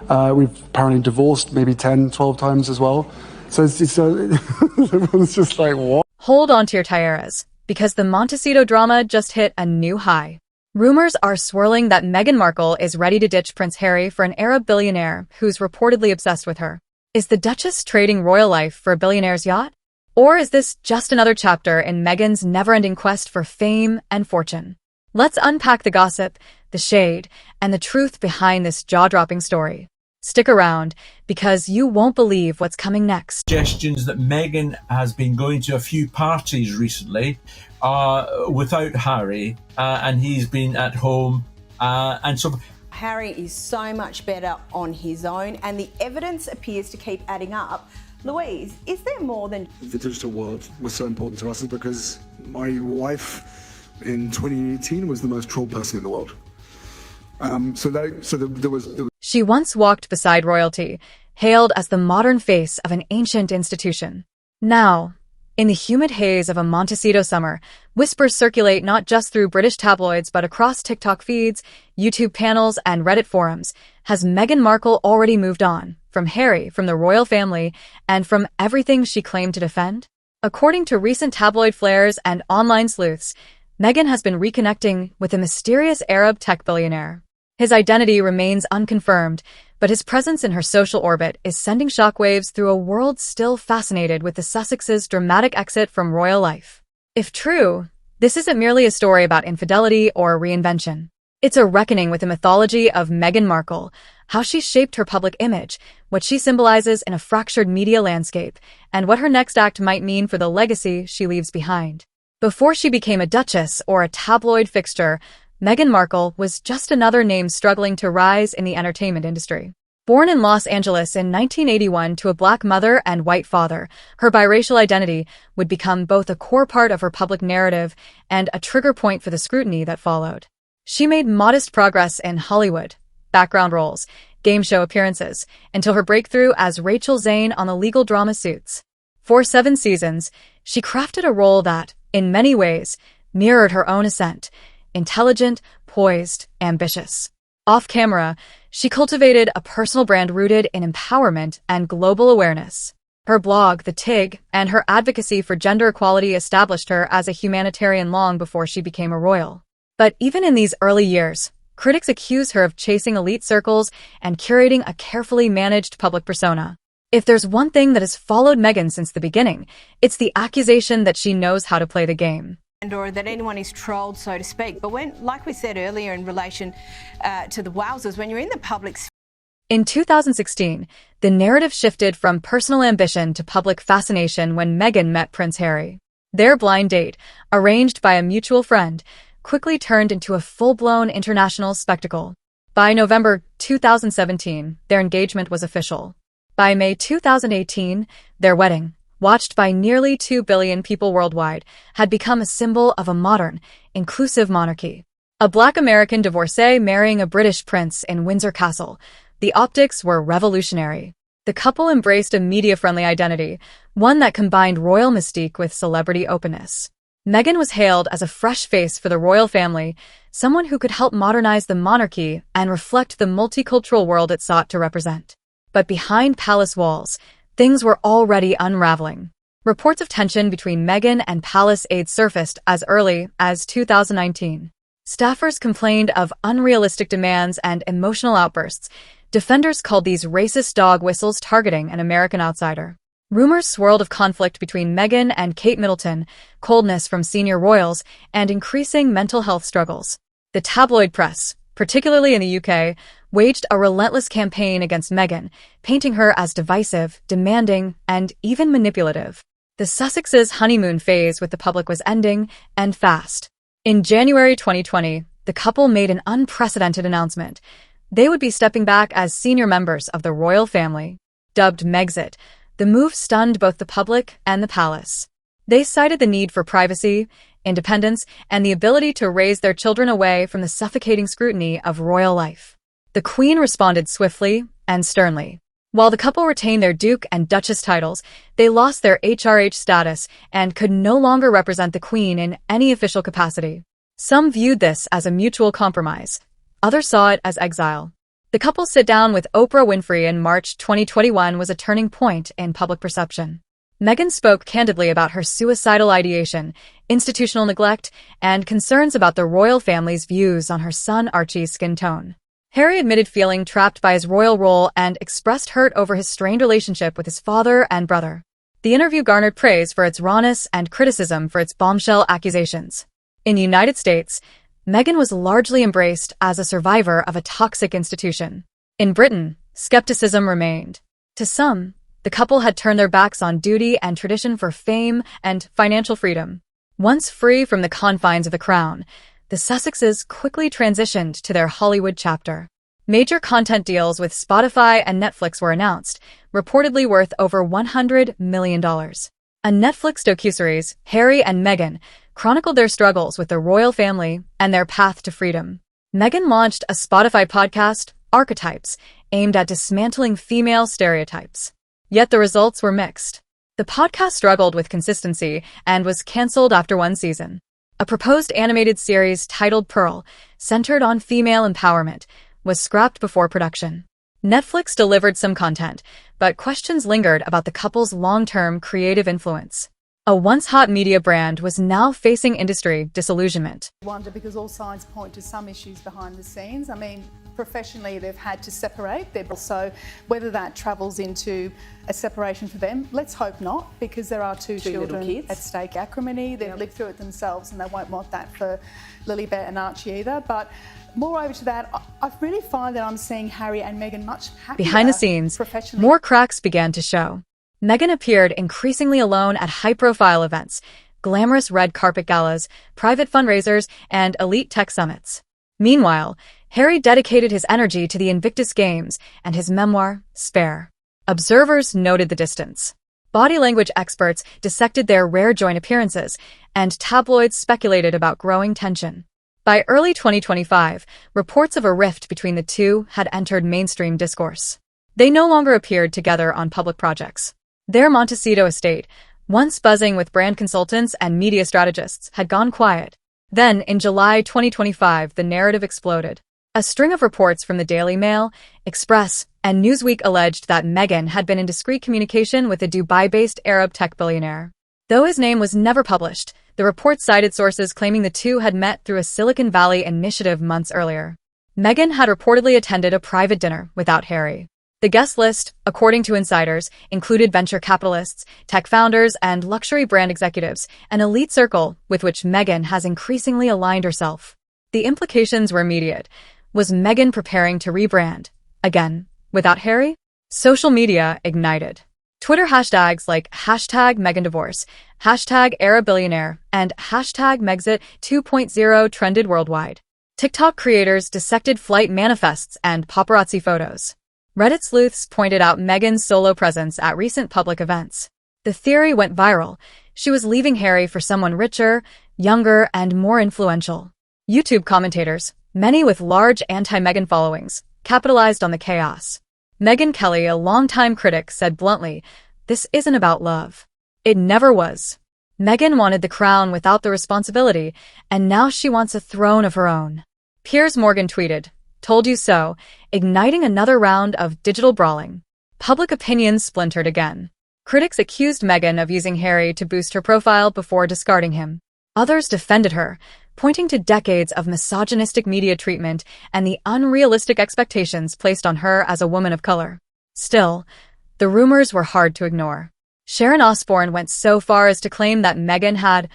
We've apparently divorced maybe 10, 12 times as well. So everyone's just like, what? Hold on to your tiaras, because the Montecito drama just hit a new high. Rumors are swirling that Meghan Markle is ready to ditch Prince Harry for an Arab billionaire who's reportedly obsessed with her. Is the Duchess trading royal life for a billionaire's yacht? Or is this just another chapter in Meghan's never-ending quest for fame and fortune? Let's unpack the gossip, the shade, and the truth behind this jaw-dropping story. Stick around, because you won't believe what's coming next. Suggestions that Meghan has been going to a few parties recently without Harry, and he's been at home, and so Harry is so much better on his own, and the evidence appears to keep adding up. Louise, is there more than... The digital world was so important to us because my wife in 2018 was the most trolled person in the world. There was... She once walked beside royalty, hailed as the modern face of an ancient institution. Now, in the humid haze of a Montecito summer, whispers circulate not just through British tabloids but across TikTok feeds, YouTube panels, and Reddit forums. Has Meghan Markle already moved on from Harry, from the royal family, and from everything she claimed to defend? According to recent tabloid flares and online sleuths, Meghan has been reconnecting with a mysterious Arab tech billionaire. His identity remains unconfirmed, but his presence in her social orbit is sending shockwaves through a world still fascinated with the Sussexes' dramatic exit from royal life. If true, this isn't merely a story about infidelity or reinvention. It's a reckoning with the mythology of Meghan Markle, how she shaped her public image, what she symbolizes in a fractured media landscape, and what her next act might mean for the legacy she leaves behind. Before she became a duchess or a tabloid fixture, Meghan Markle was just another name struggling to rise in the entertainment industry. Born in Los Angeles in 1981 to a black mother and white father, her biracial identity would become both a core part of her public narrative and a trigger point for the scrutiny that followed. She made modest progress in Hollywood, background roles, game show appearances, until her breakthrough as Rachel Zane on the legal drama Suits. For 7 seasons, she crafted a role that, in many ways, mirrored her own ascent: intelligent, poised, ambitious. Off-camera, she cultivated a personal brand rooted in empowerment and global awareness. Her blog, The Tig, and her advocacy for gender equality established her as a humanitarian long before she became a royal. But even in these early years, critics accuse her of chasing elite circles and curating a carefully managed public persona. If there's one thing that has followed Meghan since the beginning, it's the accusation that she knows how to play the game. Or that anyone is trolled, so to speak. But when, like we said earlier in relation to the Wowsers, when you're in the public sphere... In 2016, the narrative shifted from personal ambition to public fascination when Meghan met Prince Harry. Their blind date, arranged by a mutual friend, quickly turned into a full-blown international spectacle. By November 2017, their engagement was official. By May 2018, their wedding, watched by nearly 2 billion people worldwide, had become a symbol of a modern, inclusive monarchy. A Black American divorcee marrying a British prince in Windsor Castle, the optics were revolutionary. The couple embraced a media-friendly identity, one that combined royal mystique with celebrity openness. Meghan was hailed as a fresh face for the royal family, someone who could help modernize the monarchy and reflect the multicultural world it sought to represent. But behind palace walls, things were already unraveling. Reports of tension between Meghan and palace aides surfaced as early as 2019. Staffers complained of unrealistic demands and emotional outbursts. Defenders called these racist dog whistles targeting an American outsider. Rumors swirled of conflict between Meghan and Kate Middleton, coldness from senior royals, and increasing mental health struggles. The tabloid press, particularly in the UK, waged a relentless campaign against Meghan, painting her as divisive, demanding, and even manipulative. The Sussexes' honeymoon phase with the public was ending, and fast. In January 2020, the couple made an unprecedented announcement. They would be stepping back as senior members of the royal family. Dubbed Megxit, the move stunned both the public and the palace. They cited the need for privacy, independence, and the ability to raise their children away from the suffocating scrutiny of royal life. The Queen responded swiftly and sternly. While the couple retained their Duke and Duchess titles, they lost their HRH status and could no longer represent the Queen in any official capacity. Some viewed this as a mutual compromise. Others saw it as exile. The couple's sit-down with Oprah Winfrey in March 2021 was a turning point in public perception. Meghan spoke candidly about her suicidal ideation, institutional neglect, and concerns about the royal family's views on her son Archie's skin tone. Harry admitted feeling trapped by his royal role and expressed hurt over his strained relationship with his father and brother. The interview garnered praise for its rawness and criticism for its bombshell accusations. In the United States, Meghan was largely embraced as a survivor of a toxic institution. In Britain, skepticism remained. To some, the couple had turned their backs on duty and tradition for fame and financial freedom. Once free from the confines of the crown, the Sussexes quickly transitioned to their Hollywood chapter. Major content deals with Spotify and Netflix were announced, reportedly worth over $100 million. A Netflix docuseries, Harry and Meghan, chronicled their struggles with the royal family and their path to freedom. Meghan launched a Spotify podcast, Archetypes, aimed at dismantling female stereotypes. Yet the results were mixed. The podcast struggled with consistency and was cancelled after one season. A proposed animated series titled Pearl, centered on female empowerment, was scrapped before production. Netflix delivered some content, but questions lingered about the couple's long-term creative influence. A once-hot media brand was now facing industry disillusionment. I wonder because all signs point to some issues behind the scenes. I mean, professionally they've had to separate. So whether that travels into a separation for them, let's hope not, because there are two children at stake. Acrimony, they've lived through it themselves and they won't want that for Lilibet and Archie either. But moreover to that, I really find that I'm seeing Harry and Meghan much happier. Behind the scenes, more cracks began to show. Meghan appeared increasingly alone at high-profile events, glamorous red carpet galas, private fundraisers, and elite tech summits. Meanwhile, Harry dedicated his energy to the Invictus Games and his memoir, Spare. Observers noted the distance. Body language experts dissected their rare joint appearances, and tabloids speculated about growing tension. By early 2025, reports of a rift between the two had entered mainstream discourse. They no longer appeared together on public projects. Their Montecito estate, once buzzing with brand consultants and media strategists, had gone quiet. Then, in July 2025, the narrative exploded. A string of reports from the Daily Mail, Express, and Newsweek alleged that Meghan had been in discreet communication with a Dubai-based Arab tech billionaire. Though his name was never published, the reports cited sources claiming the two had met through a Silicon Valley initiative months earlier. Meghan had reportedly attended a private dinner without Harry. The guest list, according to insiders, included venture capitalists, tech founders, and luxury brand executives, an elite circle with which Meghan has increasingly aligned herself. The implications were immediate. Was Meghan preparing to rebrand? Again, without Harry? Social media ignited. Twitter hashtags like #MeghanDivorce, #ArabBillionaire, and #Megxit 2.0 trended worldwide. TikTok creators dissected flight manifests and paparazzi photos. Reddit sleuths pointed out Meghan's solo presence at recent public events. The theory went viral. She was leaving Harry for someone richer, younger, and more influential. YouTube commentators, many with large anti-Meghan followings, capitalized on the chaos. Megyn Kelly, a longtime critic, said bluntly, "This isn't about love." It never was. Meghan wanted the crown without the responsibility, and now she wants a throne of her own. Piers Morgan tweeted, "Told you so," igniting another round of digital brawling. Public opinion splintered again. Critics accused Meghan of using Harry to boost her profile before discarding him. Others defended her, pointing to decades of misogynistic media treatment and the unrealistic expectations placed on her as a woman of color. Still, the rumors were hard to ignore. Sharon Osbourne went so far as to claim that Meghan had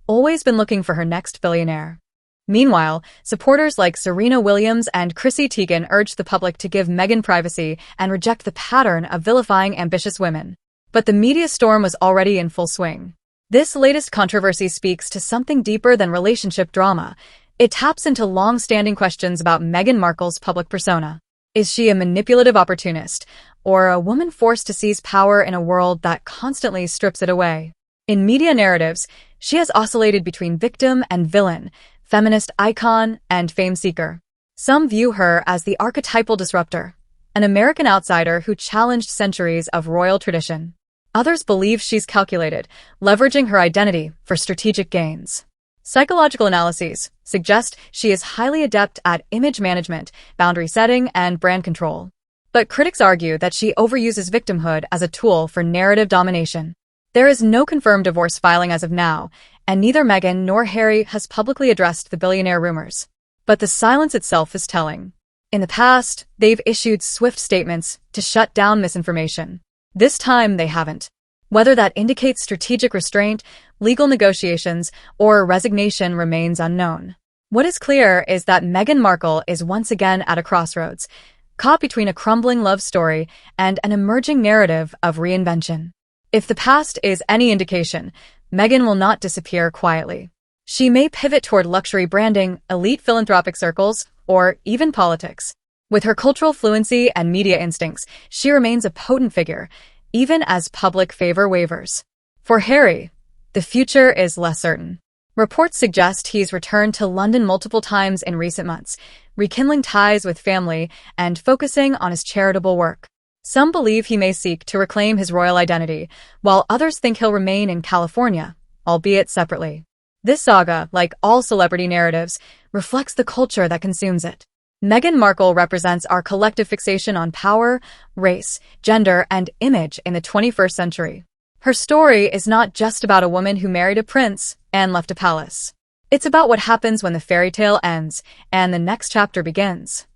always been looking for her next billionaire. Meanwhile, supporters like Serena Williams and Chrissy Teigen urged the public to give Meghan privacy and reject the pattern of vilifying ambitious women. But the media storm was already in full swing. This latest controversy speaks to something deeper than relationship drama. It taps into long-standing questions about Meghan Markle's public persona. Is she a manipulative opportunist, or a woman forced to seize power in a world that constantly strips it away? In media narratives, she has oscillated between victim and villain, feminist icon and fame seeker. Some view her as the archetypal disruptor, an American outsider who challenged centuries of royal tradition. Others believe she's calculated, leveraging her identity for strategic gains. Psychological analyses suggest she is highly adept at image management, boundary setting, and brand control. But critics argue that she overuses victimhood as a tool for narrative domination. There is no confirmed divorce filing as of now, and neither Meghan nor Harry has publicly addressed the billionaire rumors. But the silence itself is telling. In the past, they've issued swift statements to shut down misinformation. This time, they haven't. Whether that indicates strategic restraint, legal negotiations, or resignation remains unknown. What is clear is that Meghan Markle is once again at a crossroads, caught between a crumbling love story and an emerging narrative of reinvention. If the past is any indication, Meghan will not disappear quietly. She may pivot toward luxury branding, elite philanthropic circles, or even politics. With her cultural fluency and media instincts, she remains a potent figure, even as public favor wavers. For Harry, the future is less certain. Reports suggest he's returned to London multiple times in recent months, rekindling ties with family and focusing on his charitable work. Some believe he may seek to reclaim his royal identity, while others think he'll remain in California, albeit separately. This saga, like all celebrity narratives, reflects the culture that consumes it. Meghan Markle represents our collective fixation on power, race, gender, and image in the 21st century. Her story is not just about a woman who married a prince and left a palace. It's about what happens when the fairy tale ends and the next chapter begins.